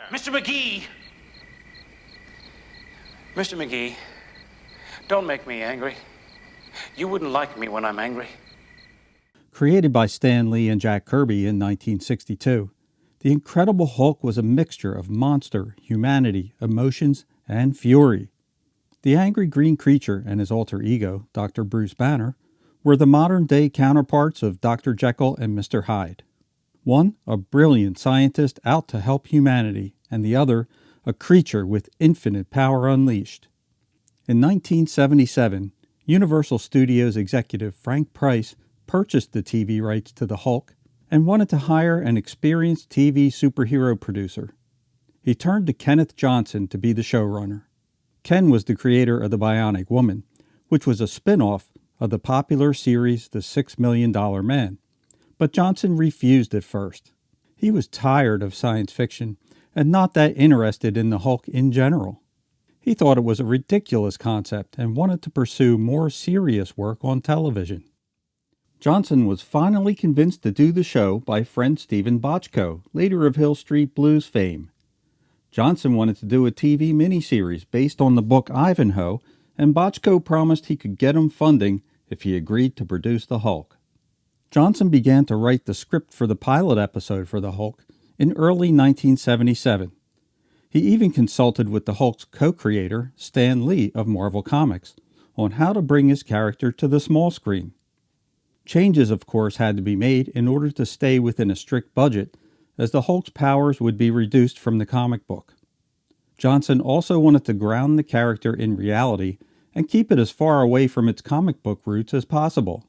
Mr. McGee! Mr. McGee, don't make me angry. You wouldn't like me when I'm angry. Created by Stan Lee and Jack Kirby in 1962, The Incredible Hulk was a mixture of monster, humanity, emotions, and fury. The angry green creature and his alter ego, Dr. Bruce Banner, were the modern-day counterparts of Dr. Jekyll and Mr. Hyde. One, a brilliant scientist out to help humanity, and the other, a creature with infinite power unleashed. In 1977, Universal Studios executive Frank Price purchased the TV rights to the Hulk and wanted to hire an experienced TV superhero producer. He turned to Kenneth Johnson to be the showrunner. Ken was the creator of The Bionic Woman, which was a spin-off of the popular series The $6 Million Man, but Johnson refused at first. He was tired of science fiction and not that interested in the Hulk in general. He thought it was a ridiculous concept and wanted to pursue more serious work on television. Johnson was finally convinced to do the show by friend Stephen Bochco, later of Hill Street Blues fame. Johnson wanted to do a TV miniseries based on the book Ivanhoe, and Bochco promised he could get him funding if he agreed to produce the Hulk. Johnson began to write the script for the pilot episode for the Hulk in early 1977. He even consulted with the Hulk's co-creator, Stan Lee of Marvel Comics, on how to bring his character to the small screen. Changes, of course, had to be made in order to stay within a strict budget, as the Hulk's powers would be reduced from the comic book. Johnson also wanted to ground the character in reality and keep it as far away from its comic book roots as possible.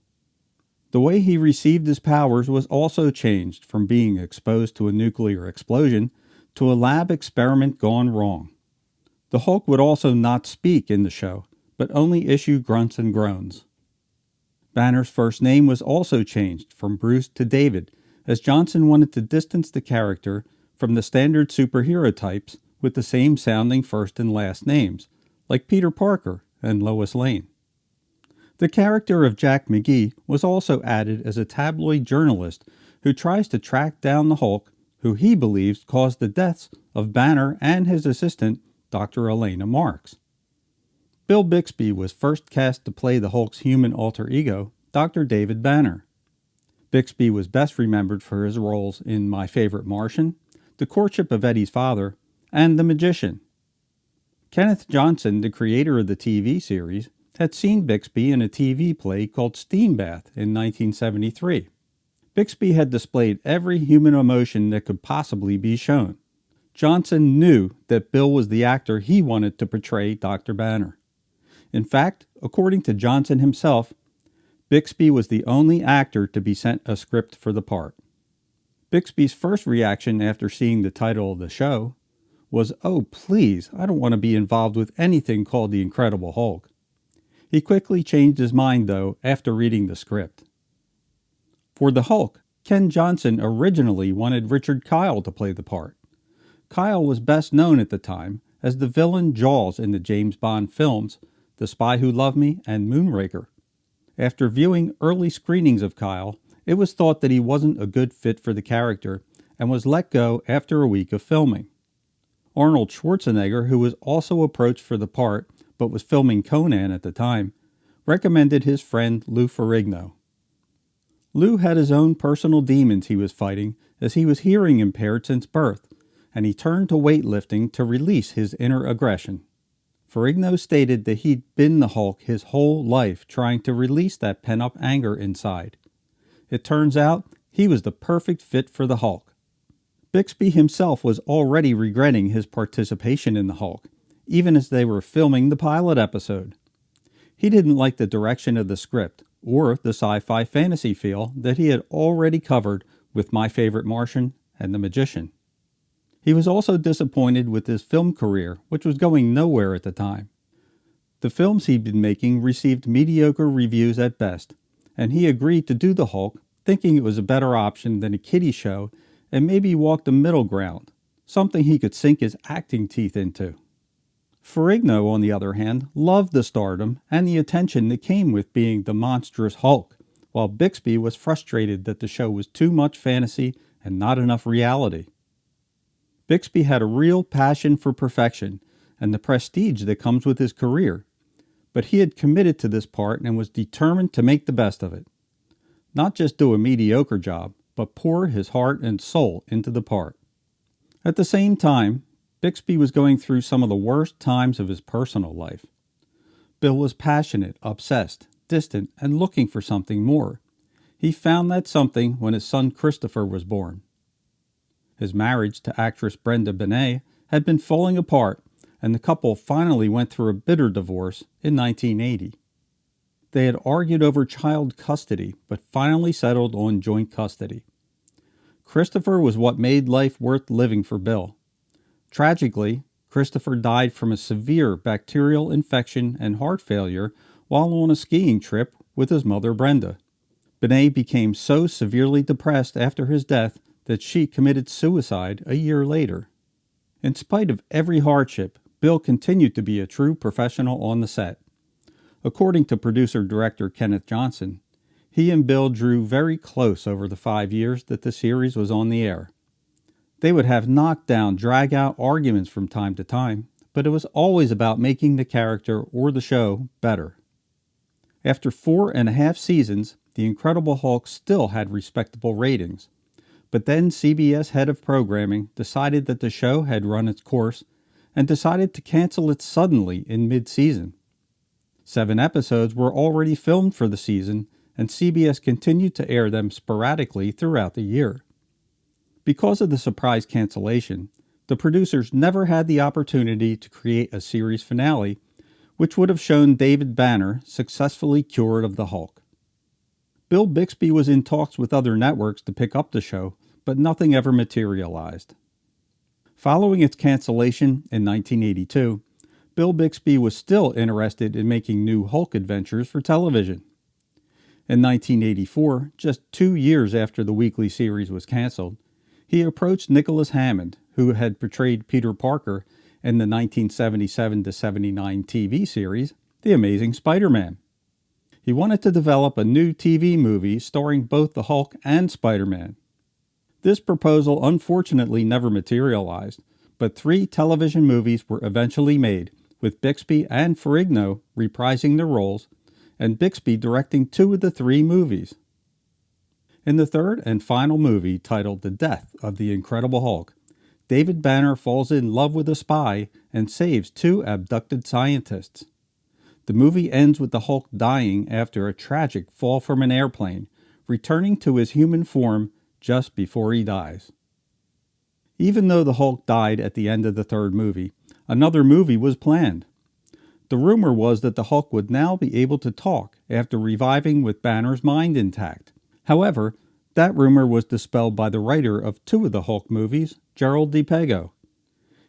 The way he received his powers was also changed from being exposed to a nuclear explosion to a lab experiment gone wrong. The Hulk would also not speak in the show, but only issue grunts and groans. Banner's first name was also changed from Bruce to David, as Johnson wanted to distance the character from the standard superhero types with the same sounding first and last names, like Peter Parker and Lois Lane. The character of Jack McGee was also added as a tabloid journalist who tries to track down the Hulk, who he believes caused the deaths of Banner and his assistant, Dr. Elena Marks. Bill Bixby was first cast to play the Hulk's human alter ego, Dr. David Banner. Bixby was best remembered for his roles in My Favorite Martian, The Courtship of Eddie's Father, and The Magician. Kenneth Johnson, the creator of the TV series, had seen Bixby in a TV play called Steambath in 1973. Bixby had displayed every human emotion that could possibly be shown. Johnson knew that Bill was the actor he wanted to portray Dr. Banner. In fact, according to Johnson himself, Bixby was the only actor to be sent a script for the part. Bixby's first reaction after seeing the title of the show was, "Oh, please, I don't want to be involved with anything called The Incredible Hulk." He quickly changed his mind, though, after reading the script. For the Hulk, Ken Johnson originally wanted Richard Kyle to play the part. Kyle was best known at the time as the villain Jaws in the James Bond films The Spy Who Loved Me and Moonraker. After viewing early screenings of Kyle, it was thought that he wasn't a good fit for the character and was let go after a week of filming. Arnold Schwarzenegger, who was also approached for the part but was filming Conan at the time, recommended his friend Lou Ferrigno. Lou had his own personal demons he was fighting, as he was hearing impaired since birth, and he turned to weightlifting to release his inner aggression. Ferrigno stated that he'd been the Hulk his whole life, trying to release that pent-up anger inside. It turns out he was the perfect fit for the Hulk. Bixby himself was already regretting his participation in the Hulk, even as they were filming the pilot episode. He didn't like the direction of the script, or the sci-fi fantasy feel that he had already covered with My Favorite Martian and The Magician. He was also disappointed with his film career, which was going nowhere at the time. The films he'd been making received mediocre reviews at best, and he agreed to do the Hulk, thinking it was a better option than a kiddie show and maybe walk the middle ground, something he could sink his acting teeth into. Ferrigno, on the other hand, loved the stardom and the attention that came with being the monstrous Hulk, while Bixby was frustrated that the show was too much fantasy and not enough reality. Bixby had a real passion for perfection and the prestige that comes with his career, but he had committed to this part and was determined to make the best of it. Not just do a mediocre job, but pour his heart and soul into the part. At the same time, Bixby was going through some of the worst times of his personal life. Bill was passionate, obsessed, distant, and looking for something more. He found that something when his son Christopher was born. His marriage to actress Brenda Benet had been falling apart, and the couple finally went through a bitter divorce in 1980. They had argued over child custody, but finally settled on joint custody. Christopher was what made life worth living for Bill. Tragically, Christopher died from a severe bacterial infection and heart failure while on a skiing trip with his mother Brenda. Benet became so severely depressed after his death that she committed suicide a year later. In spite of every hardship, Bill continued to be a true professional on the set. According to producer-director Kenneth Johnson, he and Bill drew very close over the 5 years that the series was on the air. They would have knockdown, drag-out arguments from time to time, but it was always about making the character or the show better. After 4.5 seasons, The Incredible Hulk still had respectable ratings. But then CBS head of programming decided that the show had run its course and decided to cancel it suddenly in mid-season. 7 episodes were already filmed for the season, and CBS continued to air them sporadically throughout the year. Because of the surprise cancellation, the producers never had the opportunity to create a series finale, which would have shown David Banner successfully cured of the Hulk. Bill Bixby was in talks with other networks to pick up the show, but nothing ever materialized. Following its cancellation in 1982, Bill Bixby was still interested in making new Hulk adventures for television. In 1984, just 2 years after the weekly series was canceled, he approached Nicholas Hammond, who had portrayed Peter Parker in the 1977-79 TV series, The Amazing Spider-Man. He wanted to develop a new TV movie starring both the Hulk and Spider-Man. This proposal unfortunately never materialized, but 3 television movies were eventually made, with Bixby and Ferrigno reprising their roles, and Bixby directing 2 of the 3 movies. In the third and final movie, titled The Death of the Incredible Hulk, David Banner falls in love with a spy and saves 2 abducted scientists. The movie ends with the Hulk dying after a tragic fall from an airplane, returning to his human form just before he dies. Even though the Hulk died at the end of the third movie, another movie was planned. The rumor was that the Hulk would now be able to talk after reviving with Banner's mind intact. However, that rumor was dispelled by the writer of 2 of the Hulk movies, Gerald DePego.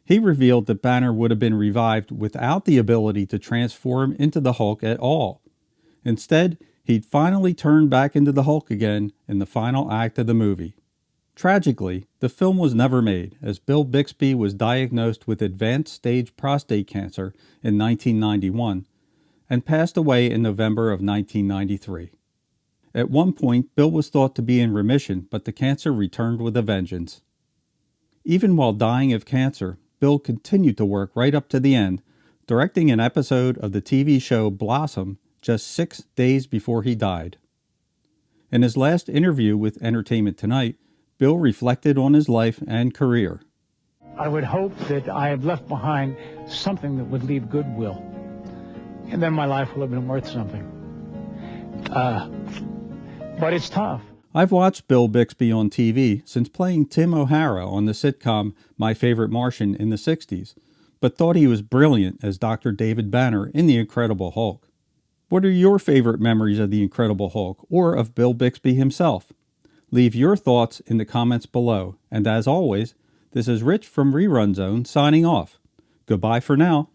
He revealed that Banner would have been revived without the ability to transform into the Hulk at all. Instead, he'd finally turned back into the Hulk again in the final act of the movie. Tragically, the film was never made, as Bill Bixby was diagnosed with advanced stage prostate cancer in 1991 and passed away in November of 1993. At one point, Bill was thought to be in remission, but the cancer returned with a vengeance. Even while dying of cancer, Bill continued to work right up to the end, directing an episode of the TV show Blossom just 6 days before he died. In his last interview with Entertainment Tonight, Bill reflected on his life and career. I would hope that I have left behind something that would leave goodwill, and then my life will have been worth something. But it's tough. I've watched Bill Bixby on TV since playing Tim O'Hara on the sitcom My Favorite Martian in the 60s, but thought he was brilliant as Dr. David Banner in The Incredible Hulk. What are your favorite memories of The Incredible Hulk or of Bill Bixby himself? Leave your thoughts in the comments below, and as always, this is Rich from Rerun Zone signing off. Goodbye for now.